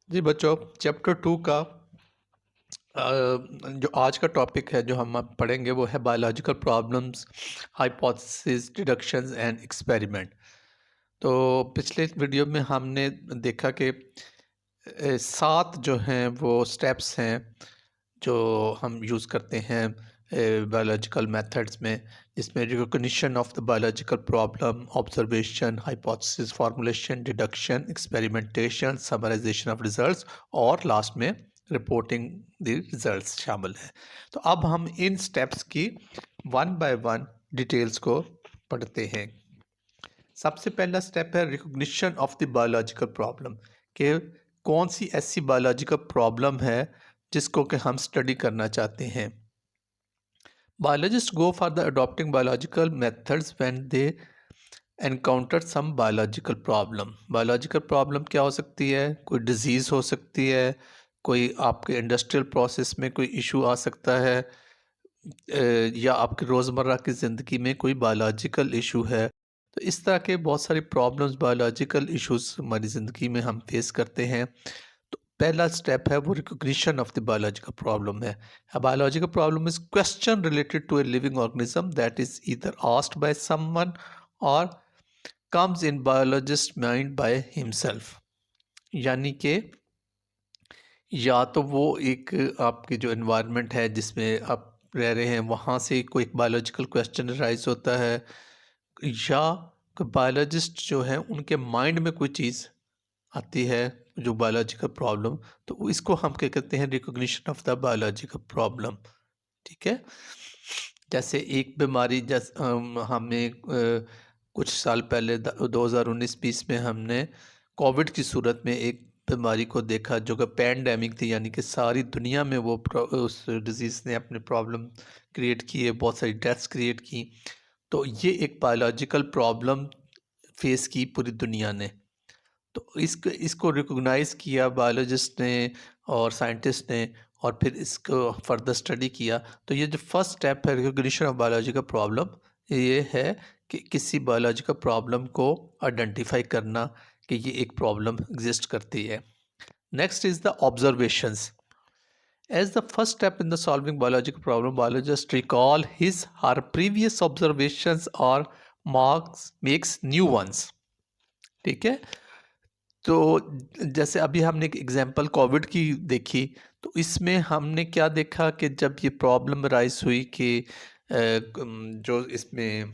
जी बच्चों, चैप्टर 2 का जो आज का टॉपिक है जो हम अब पढ़ेंगे वो है biological problems, hypothesis, deductions and experiment. तो पिछले वीडियो में हमने देखा कि 7 जो हैं वो स्टेप्स हैं जो हम यूज़ करते हैं बायोलॉजिकल मेथड्स में, जिसमें recognition of the biological problem, observation, hypothesis formulation, deduction, experimentation, summarization of results और लास्ट में रिपोर्टिंग द रिजल्ट्स शामिल है। तो अब हम इन स्टेप्स की वन बाय वन डिटेल्स को पढ़ते हैं। सबसे पहला स्टेप है recognition of the biological problem, कि कौन सी ऐसी बायोलॉजिकल प्रॉब्लम है जिसको कि हम स्टडी करना चाहते हैं। Biologists go for the adopting biological methods when they encounter some biological problem. Biological problem क्या हो सकती है? कोई डिजीज़ हो सकती है, कोई आपके इंडस्ट्रियल प्रोसेस में कोई इशू आ सकता है, या आपकी रोज़मर्रा की ज़िंदगी में कोई बायोलॉजिकल इशू है। तो इस तरह के बहुत सारी प्रॉब्लम्स, बायोलॉजिकल इश्यूज हमारी ज़िंदगी में हम फेस करते हैं। तो पहला स्टेप है वो recognition of the biological problem है। A biological problem is question related to a living organism that is either asked by someone or comes in biologist mind by himself। यानी कि या तो वो एक आपकी जो एनवायरनमेंट है जिसमें आप रह रहे हैं वहाँ से कोई एक बायोलॉजिकल क्वेश्चन राइज होता है, या कोई बायोलॉजिस्ट जो है उनके माइंड में कोई चीज़ आती है जो बायोलॉजिकल प्रॉब्लम, तो इसको हम क्या कहते हैं, recognition of the biological problem. ठीक है। जैसे एक बीमारी, जैसे हमें कुछ साल पहले 2019-20 में हमने कोविड की सूरत में एक बीमारी को देखा जो कि पैंडेमिक थी, यानी कि सारी दुनिया में वो उस डिज़ीज़ ने अपने प्रॉब्लम क्रिएट किए, बहुत सारी डेथ्स क्रिएट की। तो ये एक बायोलॉजिकल प्रॉब्लम फेस की पूरी दुनिया ने। तो इसको रिकॉग्नाइज़ किया बायोलॉजिस्ट ने और साइंटिस्ट ने, और फिर इसको फर्दर स्टडी किया। तो ये जो फर्स्ट स्टेप है रिकॉग्निशन ऑफ बायोलॉजिकल प्रॉब्लम, ये है कि किसी बायोलॉजिकल प्रॉब्लम को आइडेंटिफाई करना कि ये एक प्रॉब्लम एग्जिस्ट करती है। Next is the observations. As the first step in the solving biological problem, biologists recall his her previous observations or makes new ones। ठीक है। तो जैसे अभी हमने एक एग्जांपल कोविड की देखी, तो इसमें हमने क्या देखा कि जब ये प्रॉब्लम राइज हुई कि जो इसमें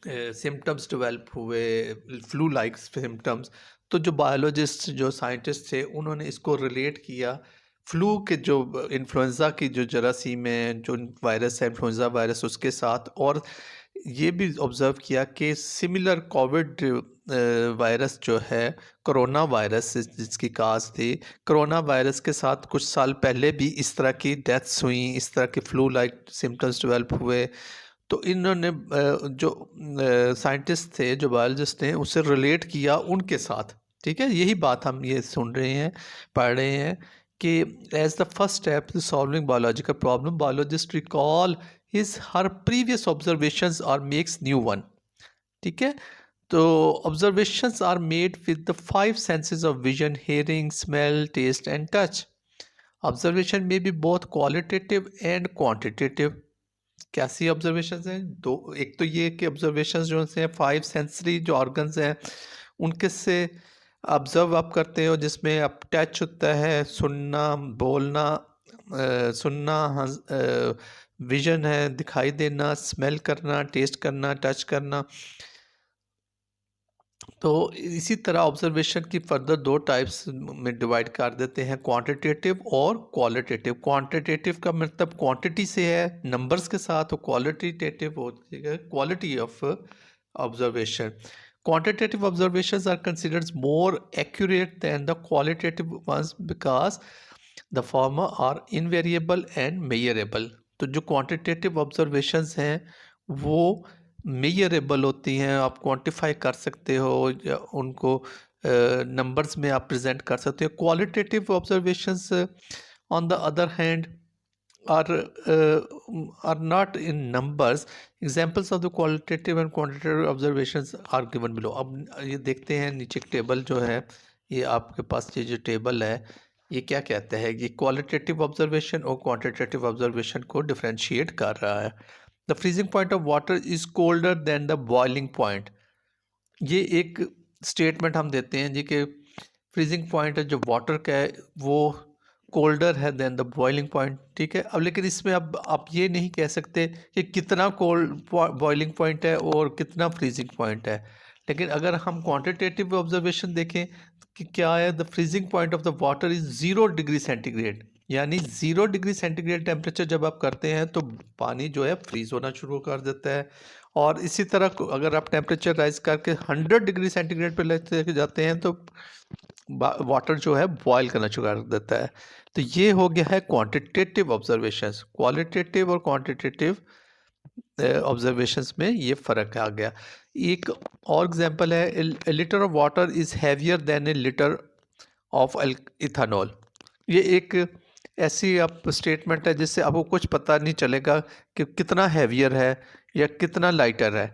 सिम्टम्स डेवलप हुए, फ्लू लाइक सिम्टम्स, तो जो बायोलॉजिस्ट, जो साइंटिस्ट थे, उन्होंने इसको रिलेट किया फ्लू के जो इन्फ्लुएंज़ा की जो जरासीम है, जो वायरस है इन्फ्लुएंज़ा वायरस, उसके साथ। और ये भी ऑब्ज़र्व किया कि सिमिलर कोविड वायरस जो है, कोरोना वायरस जिसकी काज थी, कोरोना वायरस के साथ कुछ साल पहले भी इस तरह की डेथ्स हुई, इस तरह के फ्लू लाइक सिम्टम्स डेवलप हुए। तो इन्होंने जो साइंटिस्ट थे, जो बायोलॉजिस्ट थे, उससे रिलेट किया उनके साथ। ठीक है, यही बात हम ये सुन रहे हैं, पढ़ रहे हैं कि as the first step solving biological problem, biologist recall his her previous observations और मेक्स न्यू वन। ठीक है। तो observations are made with the 5 senses of vision, hearing, smell, taste and touch. Observation में भी बोथ क्वालिटेटिव एंड क्वांटिटेटिव। कैसी observations हैं? दो, एक तो ये कि ऑब्जर्वेशंस जो हैं 5 सेंसरी जो ऑर्गन्स हैं उनके से ऑब्जर्व आप करते हो, जिसमें आप टच होता है, सुनना, बोलना, सुनना, विजन है, दिखाई देना, स्मेल करना, टेस्ट करना, टच करना। तो इसी तरह ऑब्जर्वेशन की फर्दर 2 टाइप्स में डिवाइड कर देते हैं, क्वांटिटेटिव और क्वालिटेटिव। क्वांटिटेटिव का मतलब क्वांटिटी से है, नंबर्स के साथ, और क्वालिटेटिव होती है quality of observation. Quantitative observations are considered more accurate than the qualitative ones because the former are invariable and measurable। तो जो quantitative observations हैं वो मेजरेबल होती हैं, आप क्वांटिफाई कर सकते हो, या उनको नंबर्स में आप प्रेजेंट कर सकते हो। Qualitative observations on the other hand are not in numbers। Examples of the qualitative and quantitative observations are given below। अब ये देखते हैं नीचे टेबल जो है ये आपके पास ये जो टेबल है ये क्या कहता है, ये क्वालिटेटिव ऑब्जर्वेशन और क्वांटिटेटिव ऑब्जर्वेशन को डिफरेंशिएट कर रहा है। The freezing point of water is colder than the boiling point. ये एक स्टेटमेंट हम देते हैं जी कि फ्रीजिंग पॉइंट है जो वाटर का है वो कोल्डर है देन द बॉइलिंग पॉइंट, ठीक है। अब लेकिन इसमें अब आप ये नहीं कह सकते कि कितना कोल्ड बॉइलिंग पॉइंट है और कितना फ्रीजिंग पॉइंट है। लेकिन अगर हम क्वांटिटेटिव ऑब्जर्वेशन देखें कि क्या है, the freezing point of the water is 0 degree centigrade, यानी 0 डिग्री सेंटीग्रेड टेम्परेचर जब आप करते हैं तो पानी जो है फ्रीज होना शुरू कर देता है। और इसी तरह अगर आप टेम्परेचर राइज करके 100 डिग्री सेंटीग्रेड पर लेते जाते हैं तो वाटर जो है बॉयल करना शुरू कर देता है। तो ये हो गया है क्वांटिटेटिव ऑब्जर्वेशंस। क्वालिटेटिव और क्वांटिटेटिव ऑब्जर्वेशंस में ये फ़र्क आ गया। एक और एग्जांपल है, a litre of water is heavier than a litre of ethanol. ये एक ऐसी आप स्टेटमेंट है जिससे आपको कुछ पता नहीं चलेगा कि कितना हैवियर है या कितना लाइटर है,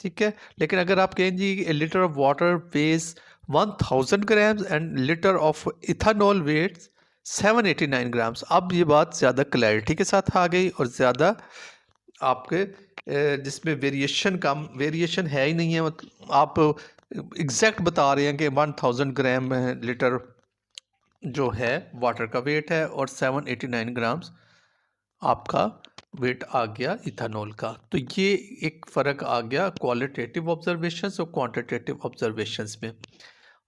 ठीक है। लेकिन अगर आप कहें जी a litre of water weighs 1000 grams and litre of ethanol weighs 789 grams, अब ये बात ज़्यादा क्लैरिटी के साथ आ गई और ज़्यादा आपके जिसमें वेरिएशन है ही नहीं है। मतलब आप एग्जैक्ट बता रहे हैं कि 1000 ग्राम लीटर जो है वाटर का वेट है और 789 ग्राम्स आपका वेट आ गया इथानॉल का। तो ये एक फ़र्क आ गया क्वालिटेटिव ऑब्जर्वेशंस और क्वांटिटेटिव ऑब्जर्वेशंस में।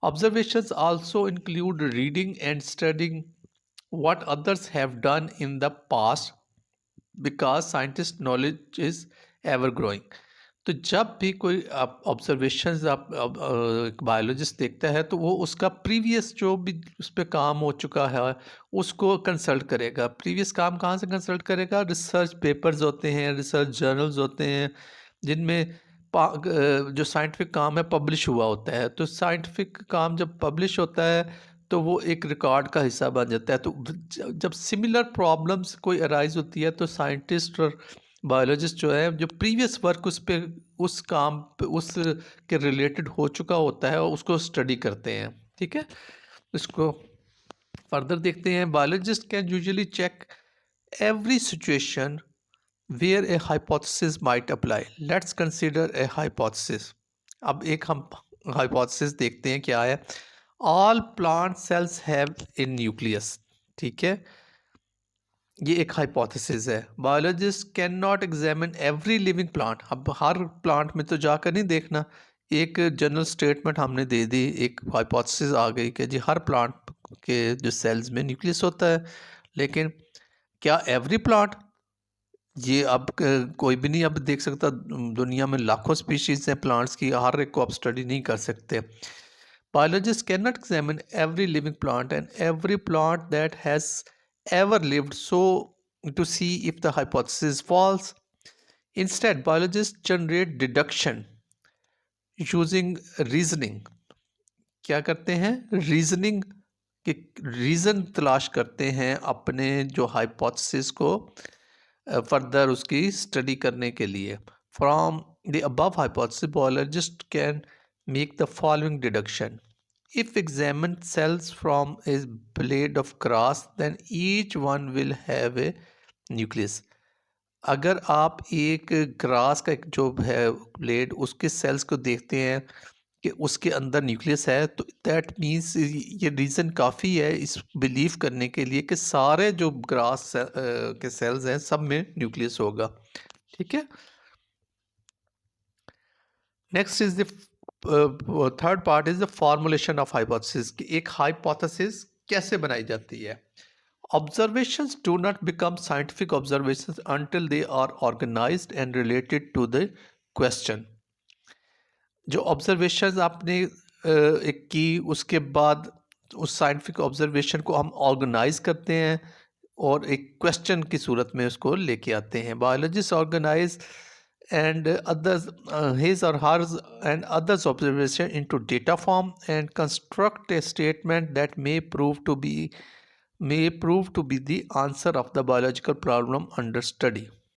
Observations also include reading and studying what others have done in the past because scientist knowledge is ever growing. तो जब भी कोई आप ऑब्जर्वेशंस आप एक बायोलॉजिस्ट देखता है तो वो उसका प्रीवियस जो भी उस पर काम हो चुका है उसको कंसल्ट करेगा। प्रीवियस काम कहाँ से कंसल्ट करेगा? रिसर्च पेपर्स होते हैं, रिसर्च जर्नल्स होते हैं जिनमें जो साइंटिफिक काम है पब्लिश हुआ होता है। तो साइंटिफिक काम जब पब्लिश होता है तो वो एक रिकॉर्ड का हिस्सा बन जाता है। तो जब सिमिलर प्रॉब्लम्स कोई अराइज होती है तो साइंटिस्ट और बायोलॉजिस्ट जो है जो प्रीवियस वर्क उस पे उस काम पे उस के रिलेटेड हो चुका होता है उसको स्टडी करते हैं, ठीक है। इसको फर्दर देखते हैं। Biologist can usually check every situation where a hypothesis might apply. Let's consider a hypothesis. अब एक हम हाइपोथेसिस देखते हैं क्या है। All plant cells have a nucleus, ठीक है। ये एक हाइपोथेसिस है। Biologist can not examine every living plant. अब हर प्लांट में तो जाकर नहीं देखना, एक जनरल स्टेटमेंट हमने दे दी, एक हाइपोथेसिस आ गई कि जी हर प्लांट के जो सेल्स में न्यूक्लियस होता है। लेकिन क्या एवरी प्लांट? ये अब कोई भी नहीं अब देख सकता। दुनिया में लाखों स्पीशीज हैं प्लांट्स की, हर एक को आप स्टडी नहीं कर सकते। Biologists cannot examine every living plant and every plant that has ever lived so to see if the hypothesis is false. Instead, biologists generate deduction using reasoning. क्या करते हैं? रीजनिंग के रीज़न तलाश करते हैं अपने जो हाइपोथेसिस को फर्दर उसकी स्टडी करने के लिए। From the above hypothesis biologist can make the following deduction. If examined cells from a blade of grass, then each one will have a nucleus. अगर आप एक ग्रास का एक जो है ब्लेड उसके सेल्स को देखते हैं कि उसके अंदर न्यूक्लियस है तो दैट मीन्स ये रीज़न काफ़ी है इस बिलीव करने के लिए कि सारे जो ग्रास के सेल्स हैं सब में न्यूक्लियस होगा, ठीक है। Next is the third part is the formulation of hypothesis कि एक हाइपोथेसिस कैसे बनाई जाती है। Observations do not become scientific observations until they are organised and related to the question. जो ऑब्जर्वेशंस आपने एक की उसके बाद उस साइंटिफिक ऑब्जर्वेशन को हम ऑर्गेनाइज करते हैं और एक क्वेश्चन की सूरत में उसको लेके आते हैं। Biologist organise and others his or hers and others observation into data form and construct a statement that may prove to be the answer of the biological problem under study.